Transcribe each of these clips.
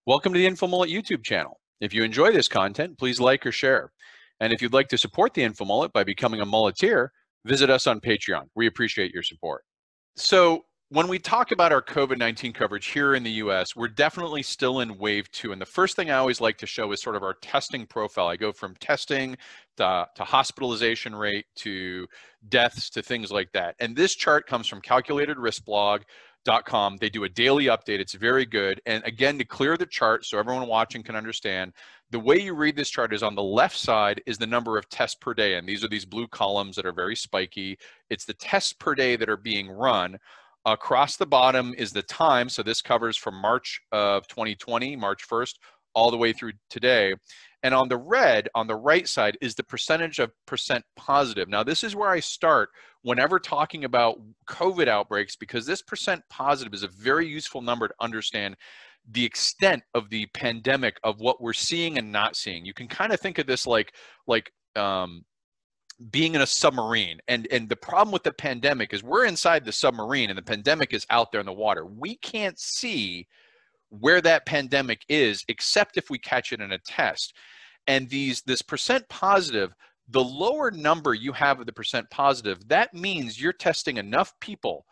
Welcome to the InfoMullet YouTube channel. If you enjoy this content, please like or share. And if you'd like to support the InfoMullet by becoming a mulleteer, visit us on Patreon. We appreciate your support. So when we talk about our COVID-19 coverage here in the US, we're definitely still in wave 2. And the first thing I always like to show is sort of our testing profile. I go from testing to hospitalization rate to deaths to things like that. And this chart comes from calculatedriskblog.com. They do a daily update. It's very good. And again, to clear the chart so everyone watching can understand, the way you read this chart is on the left side is the number of tests per day. And these are these blue columns that are very spiky. It's the tests per day that are being run. Across the bottom is the time. So this covers from March of 2020, March 1st, all the way through today. And on the red, on the right side, is the percentage of percent positive. Now, this is where I start whenever talking about COVID outbreaks, because this percent positive is a very useful number to understand the extent of the pandemic, of what we're seeing and not seeing. You can kind of think of this like being in a submarine. And the problem with the pandemic is we're inside the submarine and the pandemic is out there in the water. We can't see where that pandemic is except if we catch it in a test. And this percent positive, the lower number you have of the percent positive, that means you're testing enough people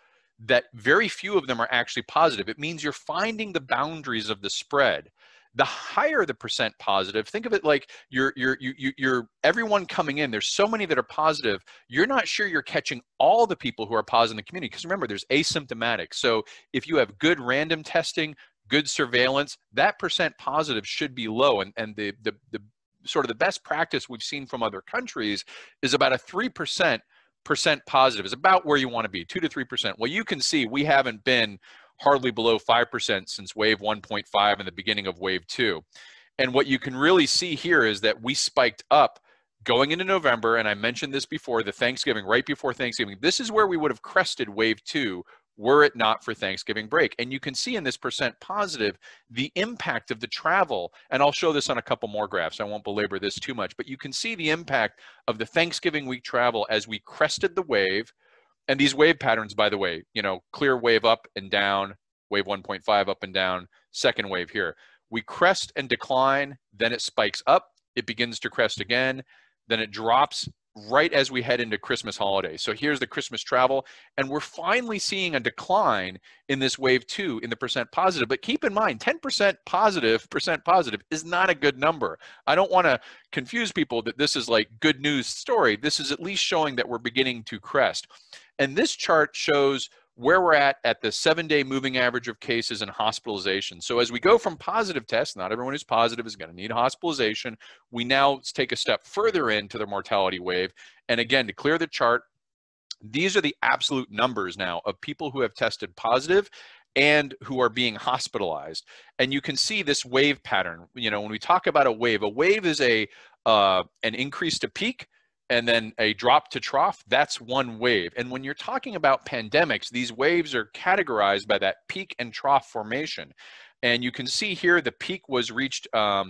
that very few of them are actually positive. It means you're finding the boundaries of the spread. The higher the percent positive, think of it like you're everyone coming in. There's so many that are positive. You're not sure you're catching all the people who are positive in the community, because remember, there's asymptomatic. So if you have good random testing, good surveillance, that percent positive should be low. And the sort of the best practice we've seen from other countries is about a 3% positive is about where you want to be, 2 to 3%. Well, you can see we haven't been hardly below 5% since wave 1.5 and the beginning of wave 2. And what you can really see here is that we spiked up going into November, and I mentioned this before, the Thanksgiving, right before Thanksgiving. This is where we would have crested wave 2 were it not for Thanksgiving break. And you can see in this percent positive the impact of the travel, and I'll show this on a couple more graphs. I won't belabor this too much, but you can see the impact of the Thanksgiving week travel as we crested the wave. And these wave patterns, by the way, clear wave up and down, wave 1.5 up and down, second wave here. We crest and decline, then it spikes up, it begins to crest again, then it drops right as we head into Christmas holiday. So here's the Christmas travel, and we're finally seeing a decline in this wave 2 in the percent positive. But keep in mind, 10% positive, is not a good number. I don't want to confuse people that this is like good news story. This is at least showing that we're beginning to crest. And this chart shows where we're at the 7-day moving average of cases and hospitalization. So as we go from positive tests, not everyone who's positive is going to need hospitalization. We now take a step further into the mortality wave. And again, to clear the chart, these are the absolute numbers now of people who have tested positive and who are being hospitalized. And you can see this wave pattern. When we talk about a wave is an increase to peak and then a drop to trough. That's one wave. And when you're talking about pandemics, these waves are categorized by that peak and trough formation. And you can see here the peak was reached,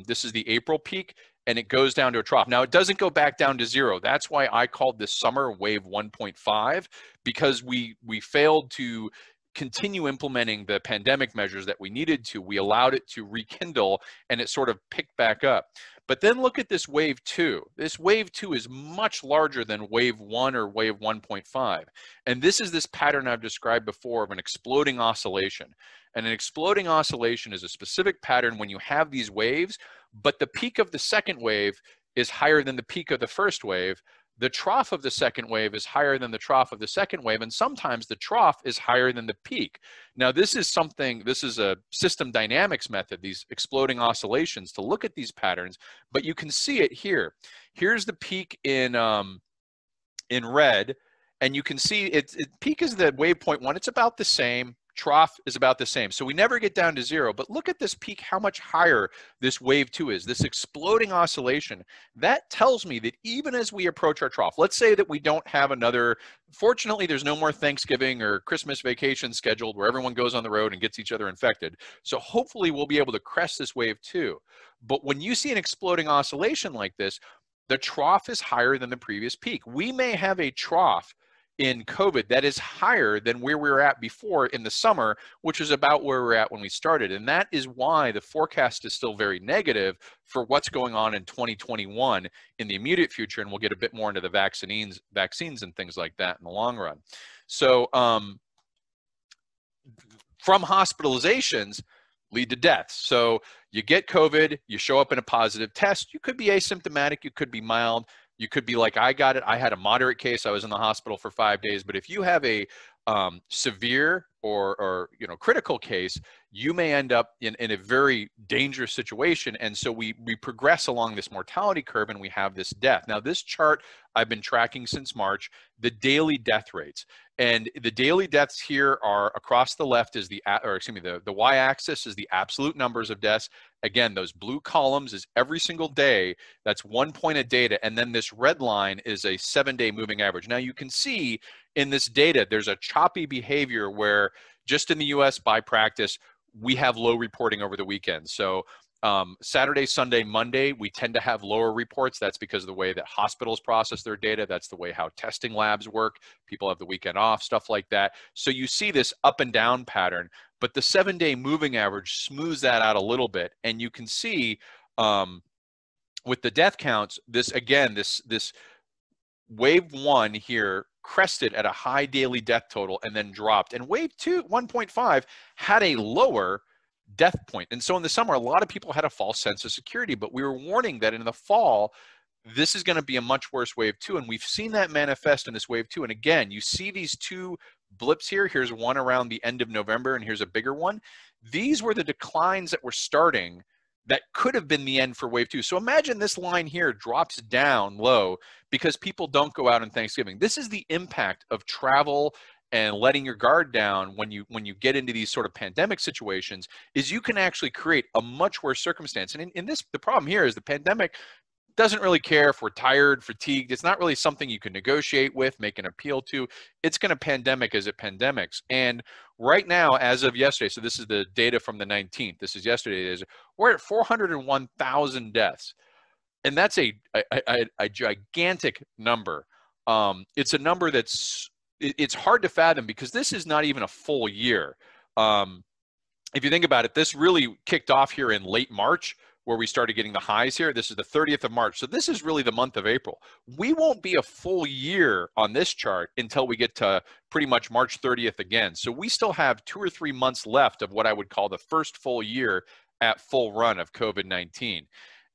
this is the April peak, and it goes down to a trough. Now, it doesn't go back down to zero. That's why I called this summer wave 1.5, because we failed to continue implementing the pandemic measures that we needed to. We allowed it to rekindle, and it sort of picked back up. But then look at this wave 2. This wave 2 is much larger than wave 1 or wave 1.5. And this is this pattern I've described before of an exploding oscillation. And an exploding oscillation is a specific pattern when you have these waves, but the peak of the second wave is higher than the peak of the first wave. The trough of the second wave is higher than the trough of the second wave, and sometimes the trough is higher than the peak. Now, this is a system dynamics method, these exploding oscillations, to look at these patterns, but you can see it here. Here's the peak in red, and you can see peak is the wave point 1. It's about the same. Trough is about the same. So we never get down to zero, but look at this peak, how much higher this wave 2 is, this exploding oscillation. That tells me that even as we approach our trough, let's say that we don't have fortunately, there's no more Thanksgiving or Christmas vacation scheduled where everyone goes on the road and gets each other infected. So hopefully we'll be able to crest this wave 2. But when you see an exploding oscillation like this, the trough is higher than the previous peak. We may have a trough in COVID that is higher than where we were at before in the summer, which is about where we were at when we started. And that is why the forecast is still very negative for what's going on in 2021 in the immediate future. And we'll get a bit more into the vaccines and things like that in the long run. So from hospitalizations lead to deaths. So you get COVID, you show up in a positive test, you could be asymptomatic, you could be mild, you could be like I got it. I had a moderate case. I was in the hospital for 5 days. But if you have a severe or critical case, you may end up in a very dangerous situation. And so we progress along this mortality curve and we have this death. Now, this chart I've been tracking since March, the daily death rates. And the daily deaths here are across the left is the y-axis is the absolute numbers of deaths. Again, those blue columns is every single day. That's 1 point of data. And then this red line is a 7-day moving average. Now you can see in this data, there's a choppy behavior where just in the US by practice, we have low reporting over the weekend. So Saturday, Sunday, Monday, we tend to have lower reports. That's because of the way that hospitals process their data. That's the way how testing labs work. People have the weekend off, stuff like that. So you see this up and down pattern, but the 7-day moving average smooths that out a little bit. And you can see with the death counts, this wave 1 here crested at a high daily death total and then dropped. And wave 2, 1.5, had a lower death point. And so in the summer, a lot of people had a false sense of security, but we were warning that in the fall, this is going to be a much worse wave 2. And we've seen that manifest in this wave 2. And again, you see these two blips here. Here's one around the end of November, and here's a bigger one. These were the declines that were starting that could have been the end for wave 2. So imagine this line here drops down low because people don't go out on Thanksgiving. This is the impact of travel and letting your guard down when you get into these sort of pandemic situations, is you can actually create a much worse circumstance. And in this, the problem here is the pandemic doesn't really care if we're tired, fatigued. It's not really something you can negotiate with, make an appeal to. It's going to pandemic as it pandemics. And right now, as of yesterday, so this is the data from the 19th. This is yesterday. We're at 401,000 deaths. And that's a gigantic number. It's a number it's hard to fathom because this is not even a full year. If you think about it, this really kicked off here in late March, where we started getting the highs here. This is the 30th of March. So this is really the month of April. We won't be a full year on this chart until we get to pretty much March 30th again. So we still have 2 or 3 months left of what I would call the first full year at full run of COVID-19.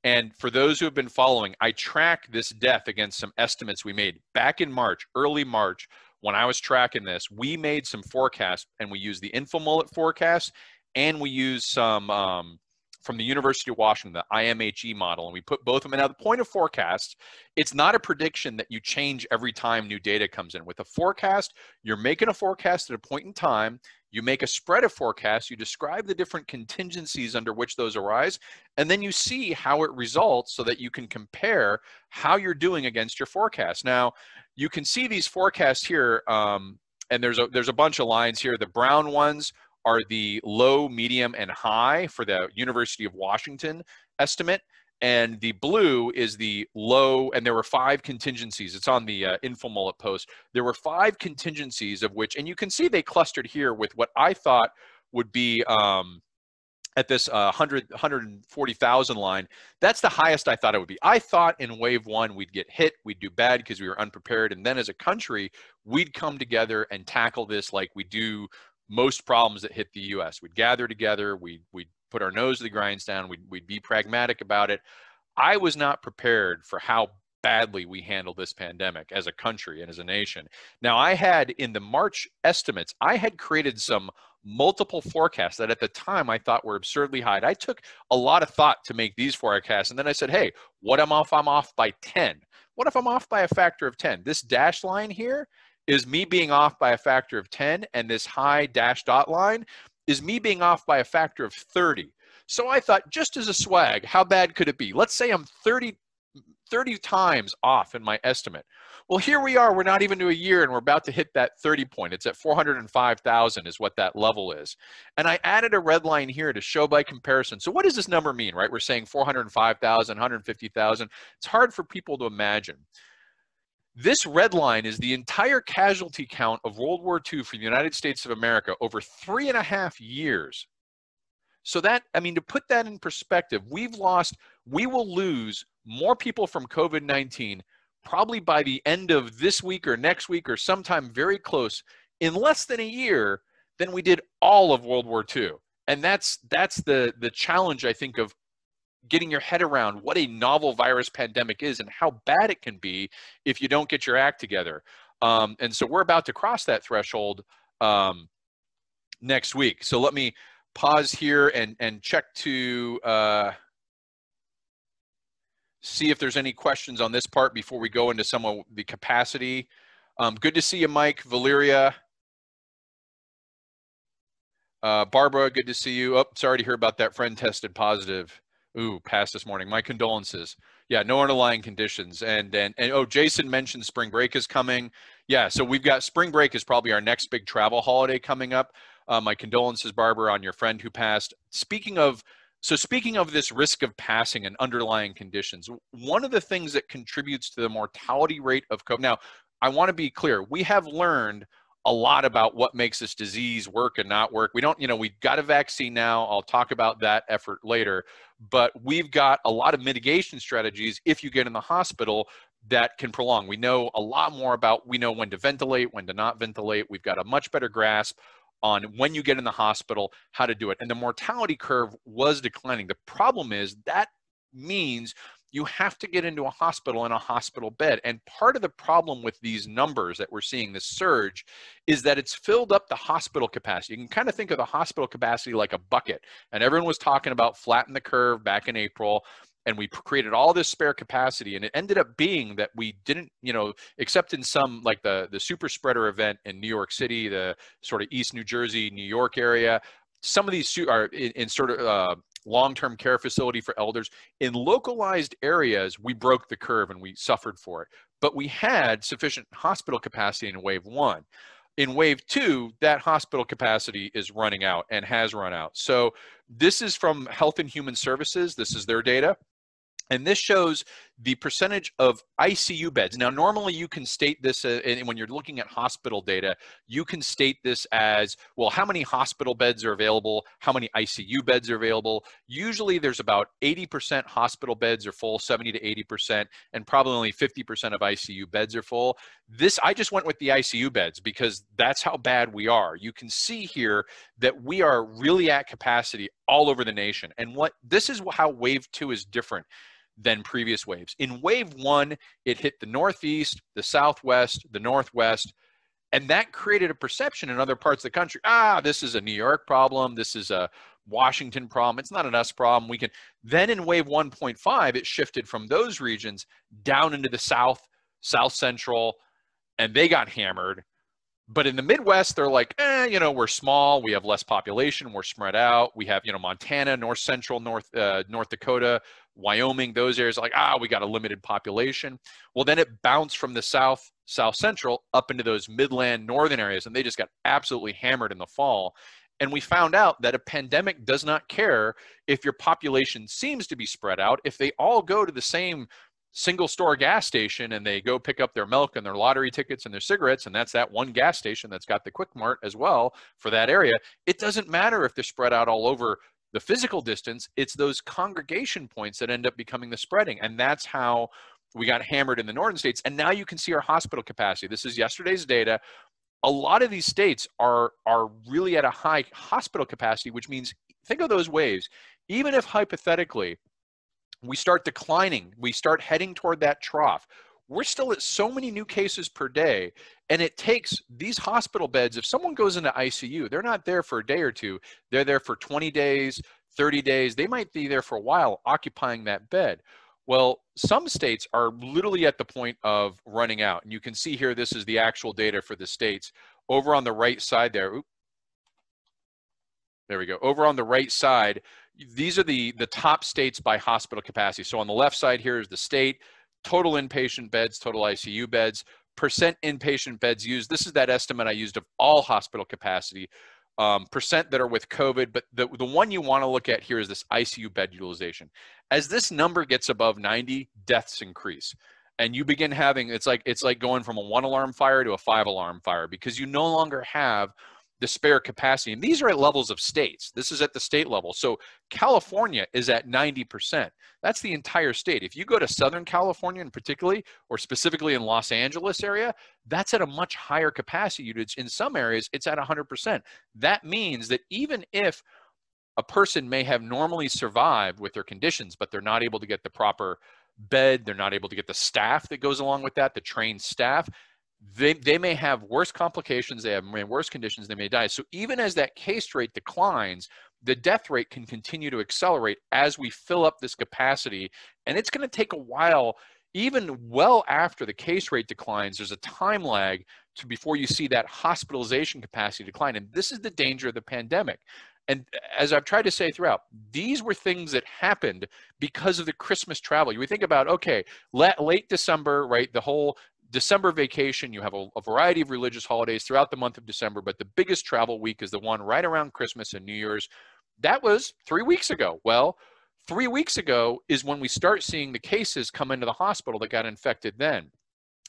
And for those who have been following, I track this death against some estimates we made back in March, early March. When I was tracking this, we made some forecasts, and we used the InfoMullet forecast, and we used some from the University of Washington, the IMHE model, and we put both of them in. Now, the point of forecasts, it's not a prediction that you change every time new data comes in. With a forecast, you're making a forecast at a point in time, you make a spread of forecasts, you describe the different contingencies under which those arise, and then you see how it results so that you can compare how you're doing against your forecast. Now, you can see these forecasts here, and there's a bunch of lines here. The brown ones are the low, medium, and high for the University of Washington estimate. And the blue is the low, and there were 5 contingencies. It's on the InfoMullet post. There were 5 contingencies of which, and you can see they clustered here with what I thought would be at this 140,000 line. That's the highest I thought it would be. I thought in wave 1 we'd get hit, we'd do bad because we were unprepared, and then as a country, we'd come together and tackle this like we do most problems that hit the US. We'd gather together, we'd put our nose to the grindstone, we'd be pragmatic about it. I was not prepared for how badly we handled this pandemic as a country and as a nation. Now, I had in the March estimates, I had created some multiple forecasts that at the time I thought were absurdly high. I took a lot of thought to make these forecasts, and then I said, hey, what if I'm off by 10? What if I'm off by a factor of 10? This dashed line here is me being off by a factor of 10, and this high dash dot line is me being off by a factor of 30. So I thought, just as a swag, how bad could it be? Let's say I'm 30 times off in my estimate. Well, here we are, we're not even to a year, and we're about to hit that 30 point. It's at 405,000 is what that level is. And I added a red line here to show by comparison. So what does this number mean, right? We're saying 405,000, 150,000. It's hard for people to imagine. This red line is the entire casualty count of World War II for the United States of America over 3.5 years. So that, I mean, to put that in perspective, we will lose more people from COVID-19 probably by the end of this week or next week or sometime very close in less than a year than we did all of World War II. And that's the challenge, I think, of getting your head around what a novel virus pandemic is and how bad it can be if you don't get your act together. And so we're about to cross that threshold next week. So let me pause here and check to see if there's any questions on this part before we go into some of the capacity. Good to see you, Mike, Valeria. Barbara, good to see you. Oh, sorry to hear about that friend tested positive. Ooh, passed this morning. My condolences. Yeah, no underlying conditions. And oh, Jason mentioned spring break is coming. Yeah, so we've got spring break is probably our next big travel holiday coming up. My condolences, Barbara, on your friend who passed. Speaking of this risk of passing and underlying conditions, one of the things that contributes to the mortality rate of COVID. Now, I want to be clear. We have learned a lot about what makes this disease work and not work. We don't, we've got a vaccine now. I'll talk about that effort later, but we've got a lot of mitigation strategies if you get in the hospital that can prolong. We know a lot more about, we know when to ventilate, when to not ventilate. We've got a much better grasp on when you get in the hospital, how to do it. And the mortality curve was declining. The problem is that means you have to get into a hospital in a hospital bed. And part of the problem with these numbers that we're seeing, this surge, is that it's filled up the hospital capacity. You can kind of think of the hospital capacity like a bucket. And everyone was talking about flatten the curve back in April. And we created all this spare capacity. And it ended up being that we didn't, except in some, like the super spreader event in New York City, the sort of East New Jersey, New York area, some of these are in sort of long-term care facility for elders. In localized areas, we broke the curve and we suffered for it. But we had sufficient hospital capacity in wave 1. In wave 2, that hospital capacity is running out and has run out. So this is from Health and Human Services. This is their data. And this shows the percentage of ICU beds. Now, normally you can state this, and when you're looking at hospital data, you can state this as, well, how many hospital beds are available, how many ICU beds are available. Usually there's about 80% hospital beds are full, 70 to 80%, and probably only 50% of ICU beds are full. I just went with the ICU beds because that's how bad we are. You can see here that we are really at capacity all over the nation. And this is how wave 2 is different than previous waves. In wave 1, it hit the Northeast, the Southwest, the Northwest, and that created a perception in other parts of the country. This is a New York problem. This is a Washington problem. It's not an us problem. Then in wave 1.5, it shifted from those regions down into the South, South Central, and they got hammered. But in the Midwest, they're like, we're small, we have less population, we're spread out. We have, Montana, North Central, North Dakota, Wyoming, those areas are like, we got a limited population. Well, then it bounced from the South Central up into those Midland, northern areas, and they just got absolutely hammered in the fall. And we found out that a pandemic does not care if your population seems to be spread out. If they all go to the same single store gas station and they go pick up their milk and their lottery tickets and their cigarettes, and that's that one gas station that's got the Quick Mart as well for that area, it doesn't matter if they're spread out all over the physical distance. It's those congregation points that end up becoming the spreading. And that's how we got hammered in the northern states. And now you can see our hospital capacity. This is yesterday's data. A lot of these states are really at a high hospital capacity, which means, think of those waves. Even if hypothetically we start declining, we start heading toward that trough, we're still at so many new cases per day. And it takes these hospital beds, if someone goes into ICU, they're not there for a day or two, they're there for 20 days, 30 days, they might be there for a while occupying that bed. Well, some states are literally at the point of running out. And you can see here, this is the actual data for the states. Over on the right side there, there we go. Over on the right side, these are the top states by hospital capacity. So on the left side here is the state, total inpatient beds, total ICU beds, percent inpatient beds used. This is that estimate I used of all hospital capacity, percent that are with COVID. But the one you want to look at here is this ICU bed utilization. As this number gets above 90, deaths increase. and you begin having, it's like going from a 1-alarm fire to a 5-alarm fire, because you no longer have the spare capacity. And these are at levels of states. This is at the state level. So California is at 90%. That's the entire state. If you go to Southern California in particularly, or specifically in Los Angeles area, that's at a much higher capacity usage. In some areas, it's at 100%. That means that even if a person may have normally survived with their conditions, but they're not able to get the proper bed, they're not able to get the staff that goes along with that, the trained staff, they may have worse complications, they have worse conditions, they may die. So even as that case rate declines, the death rate can continue to accelerate as we fill up this capacity. And it's going to take a while, even well after the case rate declines, there's a time lag to before you see that hospitalization capacity decline. And this is the danger of the pandemic. And as I've tried to say throughout, these were things that happened because of the Christmas travel. You think about, okay, late December, right? The whole December vacation, you have a variety of religious holidays throughout the month of December, but the biggest travel week is the one right around Christmas and New Year's. That was 3 weeks ago. Well, 3 weeks ago is when we start seeing the cases come into the hospital that got infected then.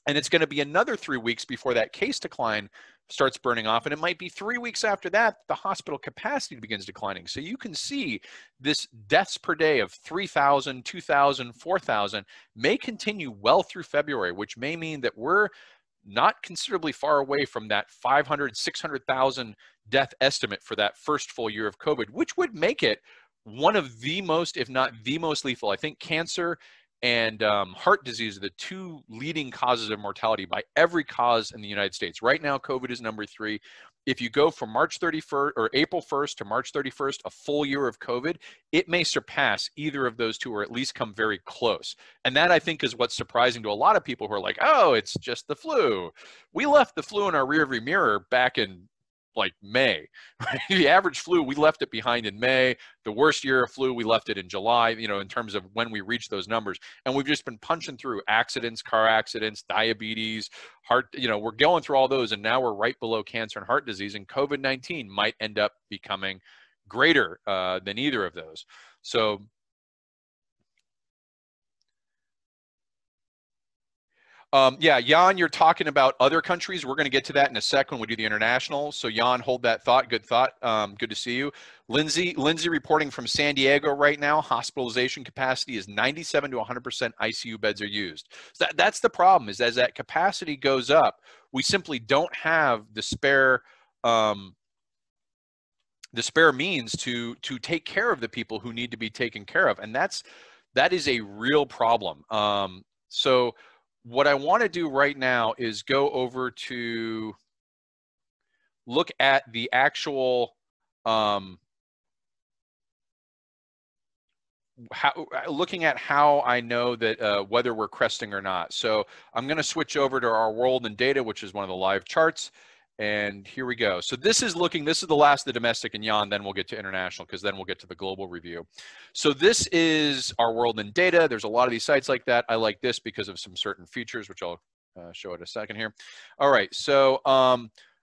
And it's going to be another 3 weeks before that case decline starts burning off. And it might be 3 weeks after that, the hospital capacity begins declining. So you can see this deaths per day of 3,000, 2,000, 4,000 may continue well through February, which may mean that we're not considerably far away from that 500, 600,000 death estimate for that first full year of COVID, which would make it one of the most, if not the most lethal. I think cancer and heart disease are the two leading causes of mortality by every cause in the United States. Right now, COVID is number 3. If you go from March 31st or April 1st to March 31st, a full year of COVID, it may surpass either of those two, or at least come very close. And that, I think, is what's surprising to a lot of people who are like, oh, it's just the flu. We left the flu in our rearview mirror back in like May. Right? The average flu, we left it behind in May. The worst year of flu, we left it in July, in terms of when we reached those numbers. And we've just been punching through accidents, car accidents, diabetes, heart, we're going through all those. And now we're right below cancer and heart disease. And COVID-19 might end up becoming greater than either of those. So yeah, Jan, you're talking about other countries. We're going to get to that in a second when we do the international. So Jan, hold that thought. Good thought. Good to see you. Lindsay reporting from San Diego right now. Hospitalization capacity is 97 to 100% ICU beds are used. So that's the problem, is as that capacity goes up, we simply don't have the spare means to take care of the people who need to be taken care of. And that is a real problem. So what I want to do right now is go over to look at the actual looking at how I know that whether we're cresting or not. So I'm going to switch over to our world and data, which is one of the live charts. And here we go. So this is the last of the domestic and Jan, then we'll get to international, because then we'll get to the global review. So this is our world and data. There's a lot of these sites like that. I like this because of some certain features, which I'll show in a second here. All right, so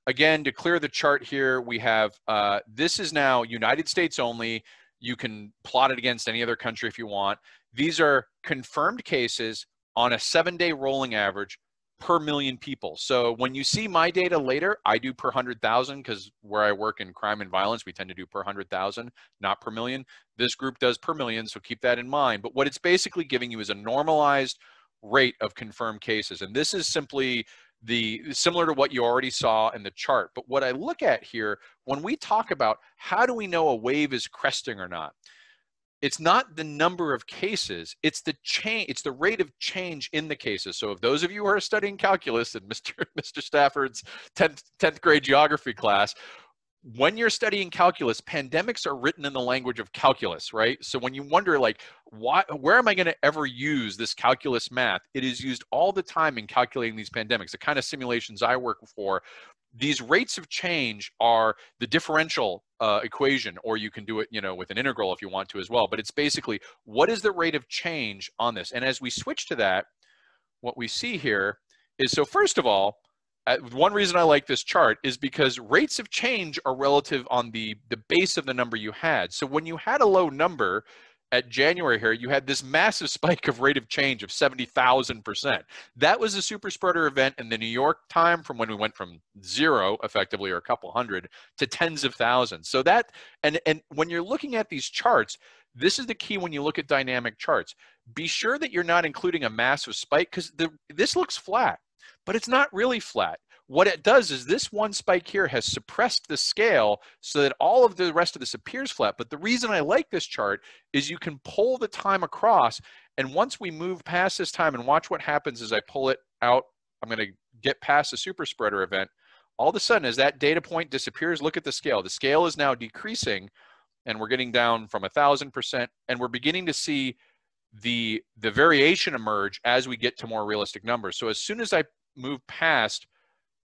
again, to clear the chart here, we have, this is now United States only. You can plot it against any other country if you want. These are confirmed cases on a 7-day rolling average per million people. So when you see my data later, I do per 100,000, because where I work in crime and violence, we tend to do per 100,000, not per million. This group does per million, so keep that in mind. But what it's basically giving you is a normalized rate of confirmed cases. And this is simply similar to what you already saw in the chart. But what I look at here, when we talk about how do we know a wave is cresting or not, it's not the number of cases, it's the rate of change in the cases. So if those of you who are studying calculus in Mr. Stafford's 10th grade geography class, when you're studying calculus, pandemics are written in the language of calculus, right? So when you wonder, like, where am I going to ever use this calculus math? It is used all the time in calculating these pandemics. The kind of simulations I work for, these rates of change are the differential equation, or you can do it, with an integral if you want to as well. But it's basically, what is the rate of change on this? And as we switch to that, what we see here is, so first of all, one reason I like this chart is because rates of change are relative on the base of the number you had. So when you had a low number, at January here, you had this massive spike of rate of change of 70,000%. That was a super spreader event in the New York time, from when we went from 0 effectively, or a couple hundred, to tens of thousands. So that, and when you're looking at these charts, this is the key when you look at dynamic charts. Be sure that you're not including a massive spike, because this looks flat, but it's not really flat. What it does is this one spike here has suppressed the scale so that all of the rest of this appears flat. But the reason I like this chart is you can pull the time across, and once we move past this time, and watch what happens as I pull it out, I'm going to get past the super spreader event. All of a sudden, as that data point disappears, look at the scale. The scale is now decreasing, and we're getting down from 1,000%, and we're beginning to see the variation emerge as we get to more realistic numbers. So as soon as I move past,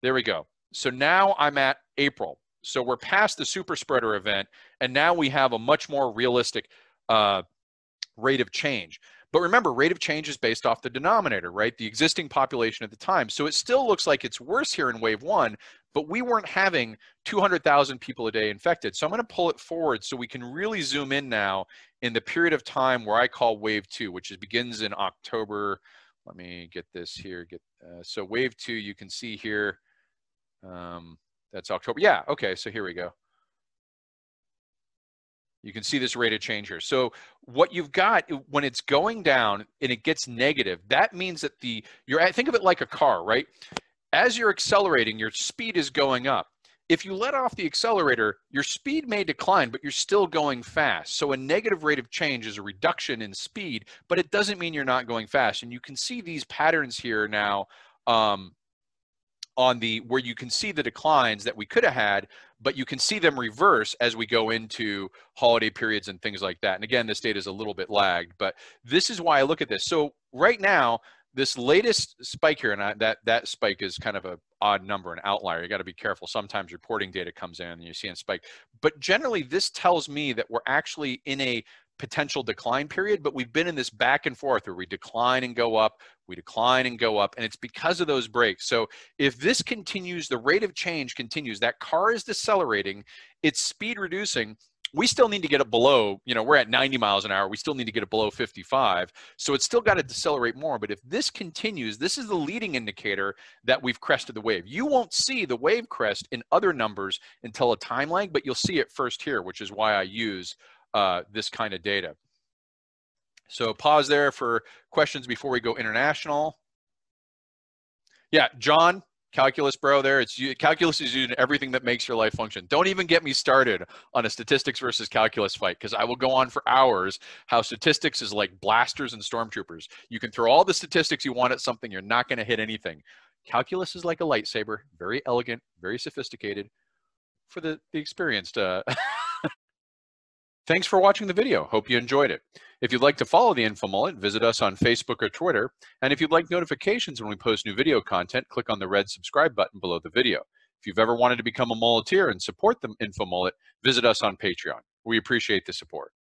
there we go. So now I'm at April. So we're past the super spreader event, and now we have a much more realistic rate of change. But remember, rate of change is based off the denominator, right? The existing population at the time. So it still looks like it's worse here in wave 1, but we weren't having 200,000 people a day infected. So I'm going to pull it forward so we can really zoom in now in the period of time where I call wave 2, which begins in October. Let me get this here. So wave 2, you can see here. That's October. Yeah, okay, so here we go. You can see this rate of change here. So what you've got, when it's going down and it gets negative, that means that think of it like a car, right? As you're accelerating, your speed is going up. If you let off the accelerator, your speed may decline, but you're still going fast. So a negative rate of change is a reduction in speed, but it doesn't mean you're not going fast. And you can see these patterns here now, where you can see the declines that we could have had, but you can see them reverse as we go into holiday periods and things like that. And again, this data is a little bit lagged, but this is why I look at this. So right now, this latest spike here, and that spike is kind of an odd number, an outlier. You got to be careful. Sometimes reporting data comes in and you see a spike. But generally, this tells me that we're actually in a potential decline period, but we've been in this back and forth where we decline and go up, we decline and go up, and it's because of those breaks. So if this continues, the rate of change continues, that car is decelerating, its speed reducing, we still need to get it below, we're at 90 miles an hour, we still need to get it below 55. So it's still got to decelerate more, but if this continues, this is the leading indicator that we've crested the wave. You won't see the wave crest in other numbers until a time lag, but you'll see it first here, which is why I use this kind of data. So pause there for questions before we go international. Yeah, John, calculus bro there. Calculus is used in everything that makes your life function. Don't even get me started on a statistics versus calculus fight, because I will go on for hours how statistics is like blasters and stormtroopers. You can throw all the statistics you want at something, you're not going to hit anything. Calculus is like a lightsaber, very elegant, very sophisticated for the experienced. Thanks for watching the video. Hope you enjoyed it. If you'd like to follow the Info Mullet, visit us on Facebook or Twitter. And if you'd like notifications when we post new video content, click on the red subscribe button below the video. If you've ever wanted to become a mulleteer and support the Info Mullet, visit us on Patreon. We appreciate the support.